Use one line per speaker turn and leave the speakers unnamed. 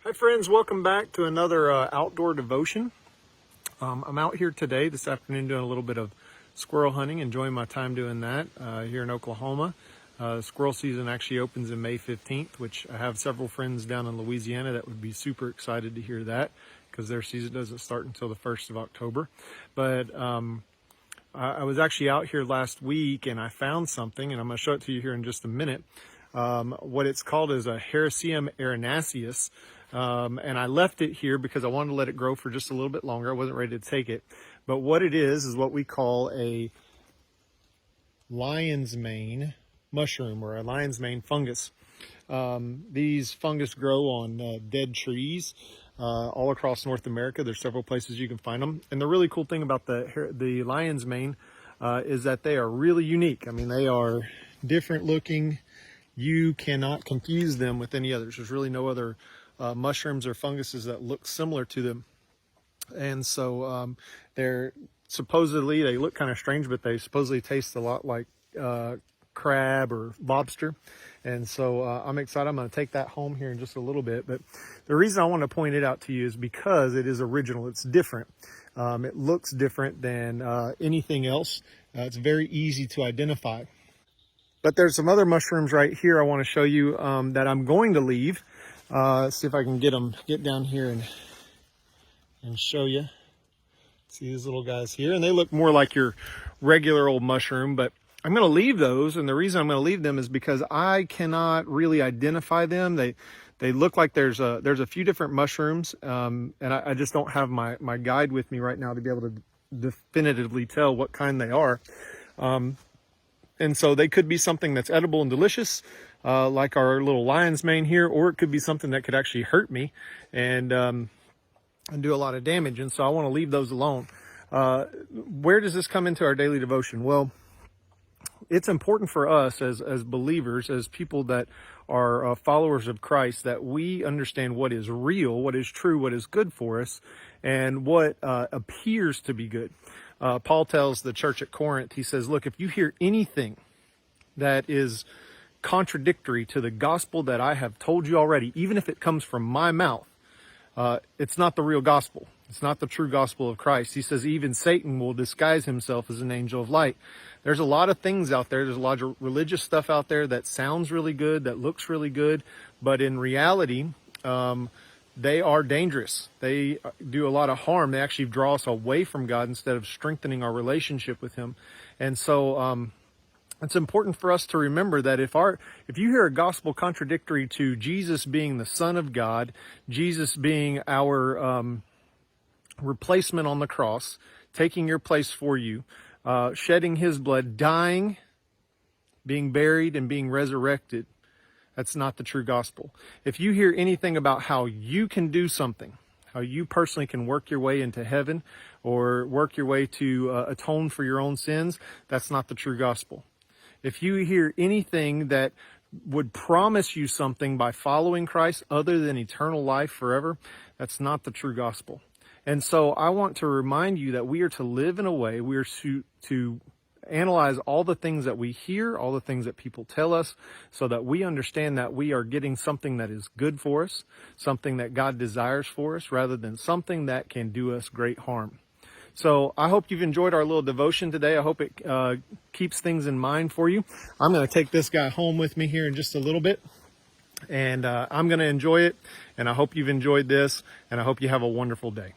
Hi friends, welcome back to another outdoor devotion. I'm out here today, this afternoon, doing a little bit of squirrel hunting, enjoying my time doing that here in Oklahoma. Squirrel season actually opens in May 15th, which I have several friends down in Louisiana that would be super excited to hear that because their season doesn't start until the 1st of October. But I was actually out here last week and I found something, and I'm going to show it to you here in just a minute. What it's called is a Hericium erinaceus. And I left it here because I wanted to let it grow for just a little bit longer. I wasn't ready to take it. But what it is what we call a lion's mane mushroom, or a lion's mane fungus. These fungus grow on dead trees all across North America. There's several places you can find them. And the really cool thing about the lion's mane is that they are really unique. I mean, they are different looking. You cannot confuse them with any others. There's really no other mushrooms or funguses that look similar to them. And so they look kind of strange, but they supposedly taste a lot like crab or lobster. And so I'm excited. I'm going to take that home here in just a little bit. But the reason I want to point it out to you is because it is original. It's different. It looks different than anything else. It's very easy to identify. But there's some other mushrooms right here I want to show you that I'm going to leave. Let's see if I can get down here and show you. See these little guys here, and they look more like your regular old mushroom, but I'm going to leave those, and the reason I'm going to leave them is because I cannot really identify them. They look like there's a few different mushrooms, and I just don't have my guide with me right now to be able to definitively tell what kind they are. And so they could be something that's edible and delicious, like our little lion's mane here, or it could be something that could actually hurt me and do a lot of damage. And so I want to leave those alone. Where does this come into our daily devotion? Well, it's important for us as believers, as people that are followers of Christ, that we understand what is real, what is true, what is good for us, and what appears to be good. Paul tells the church at Corinth, he says, look, if you hear anything that is contradictory to the gospel that I have told you already, even if it comes from my mouth, it's not the real gospel. It's not the true gospel of Christ. He says even Satan will disguise himself as an angel of light. There's a lot of things out there. There's a lot of religious stuff out there that sounds really good, that looks really good, but in reality, they are dangerous. They do a lot of harm. They actually draw us away from God instead of strengthening our relationship with Him. And so it's important for us to remember that if you hear a gospel contradictory to Jesus being the Son of God, Jesus being our replacement on the cross, taking your place for you, shedding His blood, dying, being buried, and being resurrected, that's not the true gospel. If you hear anything about how you can do something, how you personally can work your way into heaven or work your way to atone for your own sins, that's not the true gospel. If you hear anything that would promise you something by following Christ other than eternal life forever, that's not the true gospel. And so I want to remind you that we are to live in a way, we are to analyze all the things that we hear, all the things that people tell us, so that we understand that we are getting something that is good for us, something that God desires for us, rather than something that can do us great harm. So I hope you've enjoyed our little devotion today. I hope it keeps things in mind for you. I'm going to take this guy home with me here in just a little bit, and I'm going to enjoy it, and I hope you've enjoyed this, and I hope you have a wonderful day.